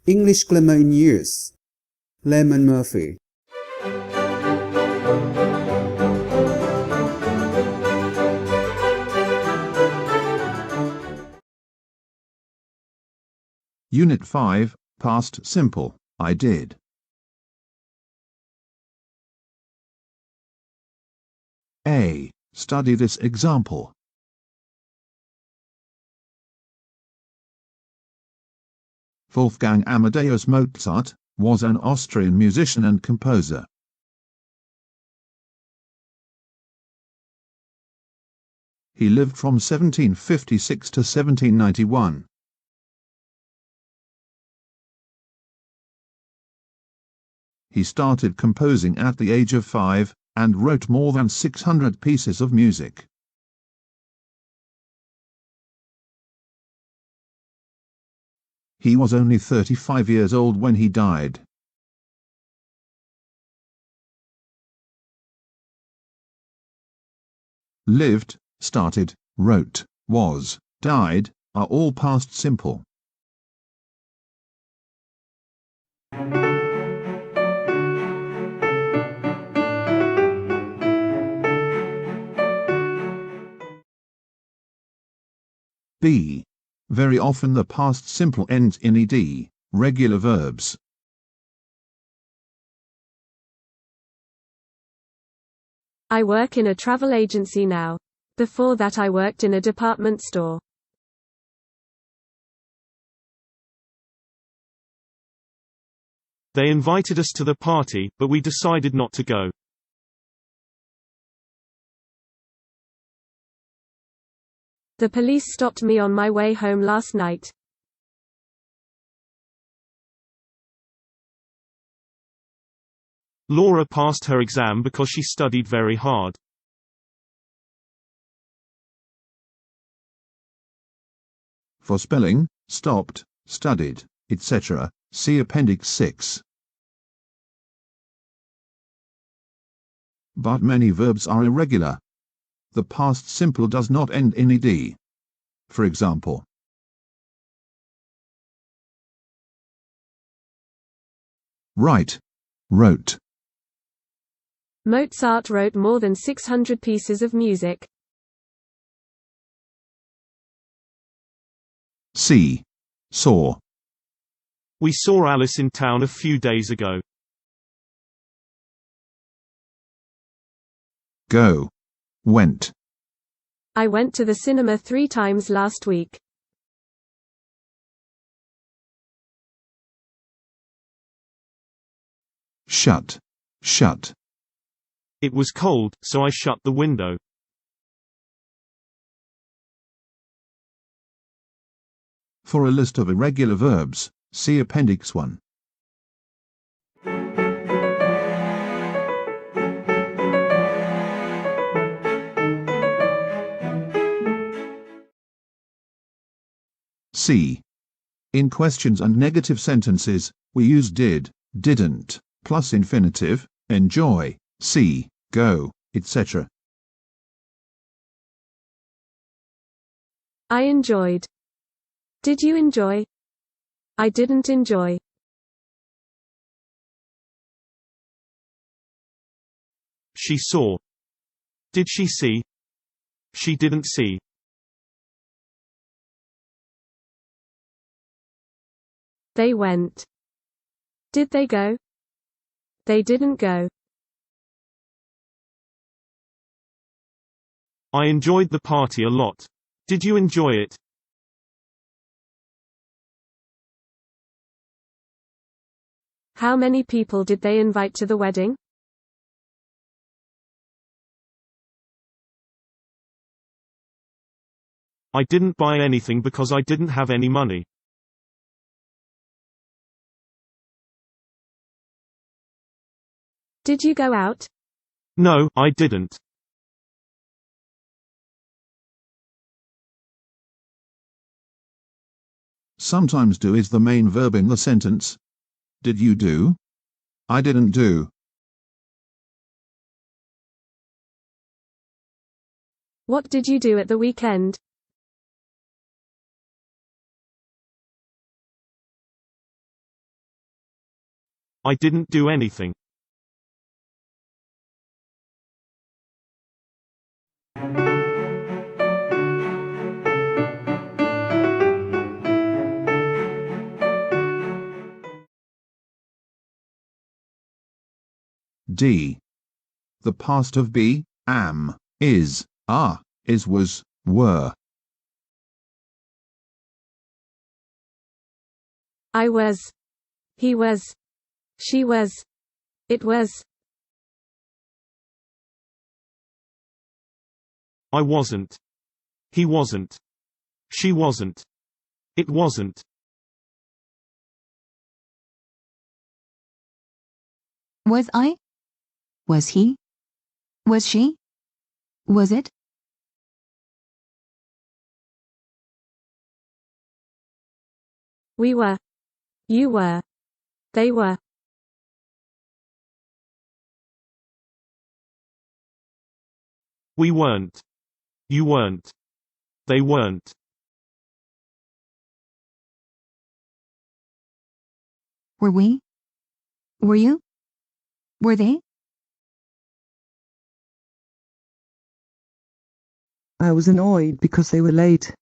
English Grammar in Years. Lemon Murphy. Unit 5, Past Simple, I did. A. Study this example. Wolfgang Amadeus Mozart was an Austrian musician and composer. He lived from 1756 to 1791. He started composing at the age of 5 and wrote more than 600 pieces of music. He was only 35 years old when he died. Lived, started, wrote, was, died are all past simple. B. Very often the past simple ends in ed, regular verbs. I work in a travel agency now. Before that I worked in a department store. They invited us to the party, but we decided not to go. The police stopped me on my way home last night. Laura passed her exam because she studied very hard. For spelling, stopped, studied, etc., see Appendix 6. But many verbs are irregular. The past simple does not end in ed. For example, write, wrote. Mozart wrote more than 600 pieces of music. See, saw. We saw Alice in town a few days ago. Go, went. I went to the cinema 3 times last week. Shut, shut. It was cold, so I shut the window. For a list of irregular verbs, see Appendix 1. C. In questions and negative sentences, we use did, didn't, plus infinitive, enjoy, see, go, etc. I enjoyed. Did you enjoy? I didn't enjoy. She saw. Did she see? She didn't see. They went. Did they go? They didn't go. I enjoyed the party a lot. Did you enjoy it? How many people did they invite to the wedding? I didn't buy anything because I didn't have any money. Did you go out? No, I didn't. Sometimes do is the main verb in the sentence. Did you do? I didn't do. What did you do at the weekend? I didn't do anything. D. The past of be, am, is, are, is, was, were. I was. He was. She was. It was. I wasn't. He wasn't. She wasn't. It wasn't. Was I? Was he? Was she? Was it? We were. You were. They were. We weren't. You weren't. They weren't. Were we? Were you? Were they? I was annoyed because they were late.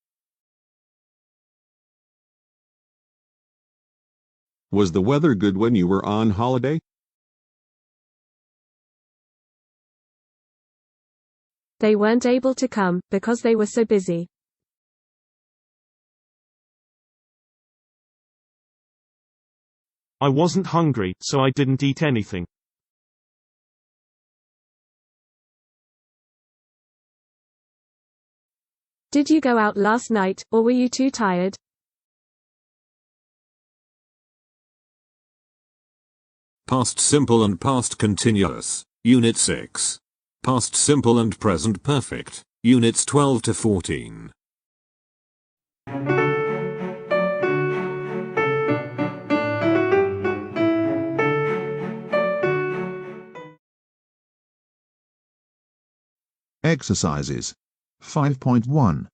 Was the weather good when you were on holiday? They weren't able to come, because they were so busy. I wasn't hungry, so I didn't eat anything. Did you go out last night, or were you too tired? Past simple and past continuous, Unit 6. Past simple and present perfect, Units 12 to 14. Exercises. 5.1.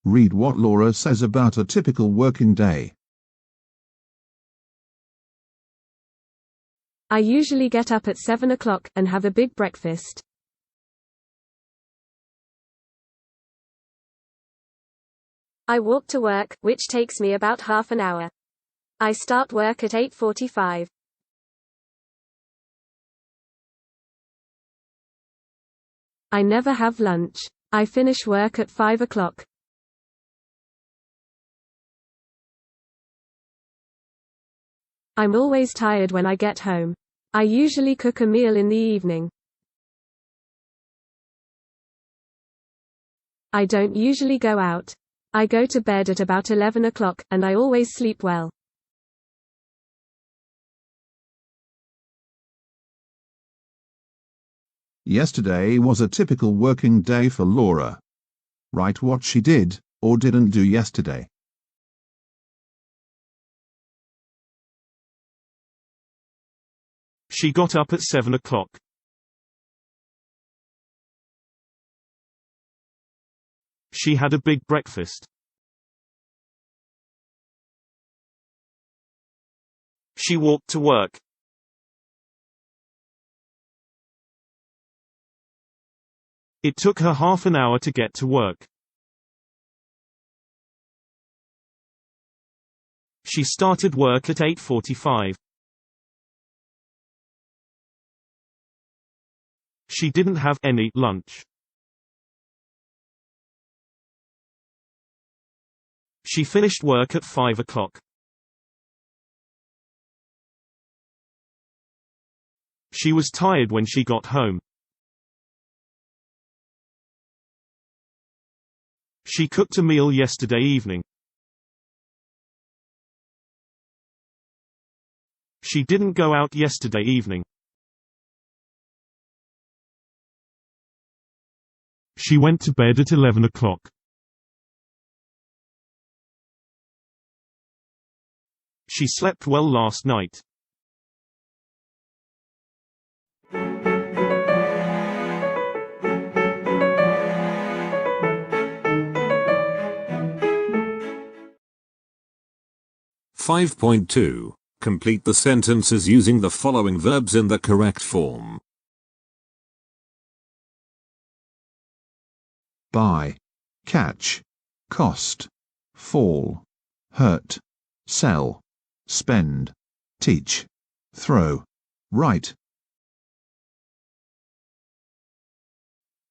Read what Laura says about a typical working day. I usually get up at 7 o'clock, and have a big breakfast. I walk to work, which takes me about half an hour. I start work at 8:45. I never have lunch. I finish work at 5 o'clock. I'm always tired when I get home. I usually cook a meal in the evening. I don't usually go out. I go to bed at about 11 o'clock, and I always sleep well. Yesterday was a typical working day for Laura. Write what she did, or didn't do yesterday. She got up at 7 o'clock. She had a big breakfast. She walked to work. It took her half an hour to get to work. She started work at 8:45. She didn't have any lunch. She finished work at 5 o'clock. She was tired when she got home. She cooked a meal yesterday evening. She didn't go out yesterday evening. She went to bed at 11 o'clock. She slept well last night. .2 Complete the sentences using the following verbs in the correct form. Buy, catch, cost, fall, hurt, sell, spend, teach, throw, write.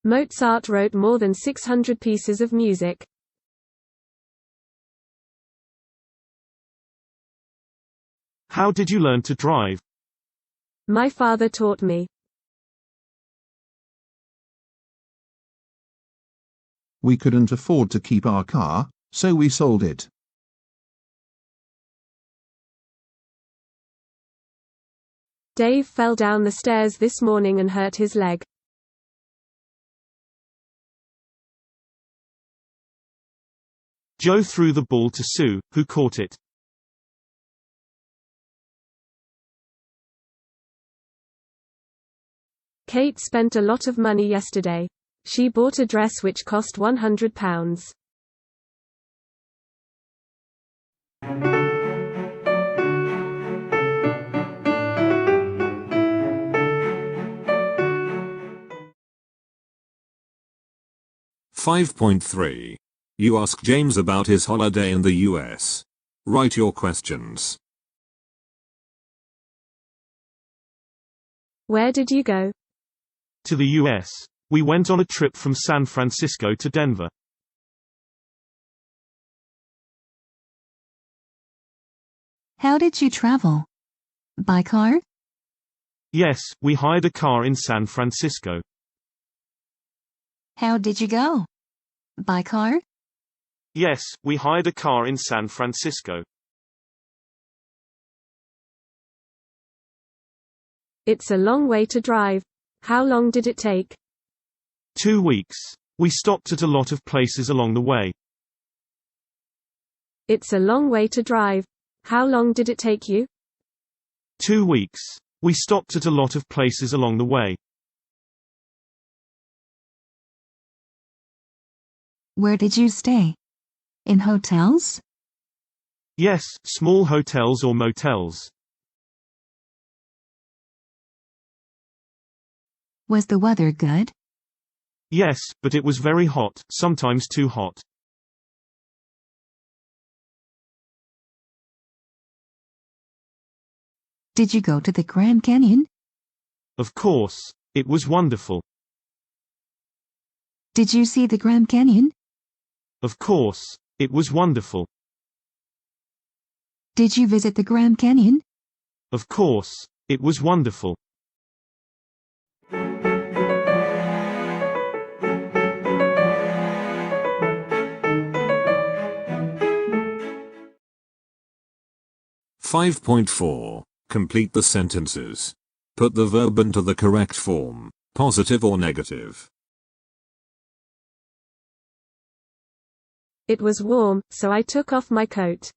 Mozart wrote more than 600 pieces of music. How did you learn to drive? My father taught me. We couldn't afford to keep our car, so we sold it. Dave fell down the stairs this morning and hurt his leg. Joe threw the ball to Sue, who caught it. Kate spent a lot of money yesterday. She bought a dress which cost £100. Five point 3. You ask James about his holiday in the US. Write your questions. Where did you go? To the US. We went on a trip from San Francisco to Denver. How did you travel? By car? Yes, we hired a car in San Francisco. How did you go? By car? Yes, we hired a car in San Francisco. It's a long way to drive. How long did it take? 2 weeks. We stopped at a lot of places along the way. It's a long way to drive. How long did it take you? 2 weeks. We stopped at a lot of places along the way. Where did you stay? In hotels? Yes, small hotels or motels. Was the weather good? Yes, but it was very hot, sometimes too hot. Did you go to the Grand Canyon? Of course. It was wonderful. Did you see the Grand Canyon? Of course. It was wonderful. Did you visit the Grand Canyon? Of course. It was wonderful. Five point 4. Complete the sentences. Put the verb into the correct form, positive or negative. It was warm, so I took off my coat.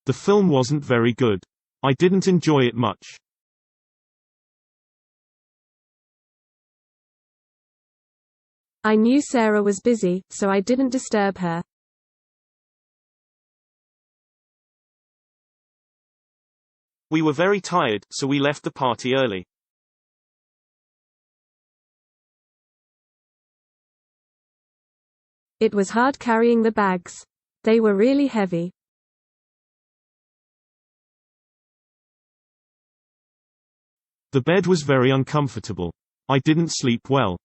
The film wasn't very good. I didn't enjoy it much. I knew Sarah was busy, so I didn't disturb her. We were very tired, so we left the party early. It was hard carrying the bags. They were really heavy. The bed was very uncomfortable. I didn't sleep well.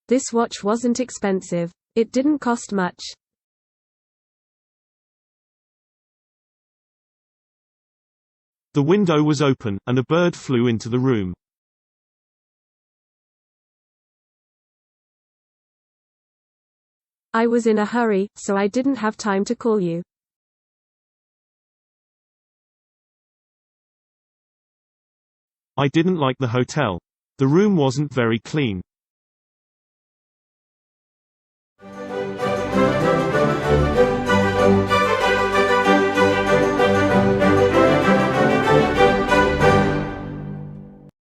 This watch wasn't expensive. It didn't cost much. The window was open, and a bird flew into the room. I was in a hurry, so I didn't have time to call you. I didn't like the hotel. The room wasn't very clean.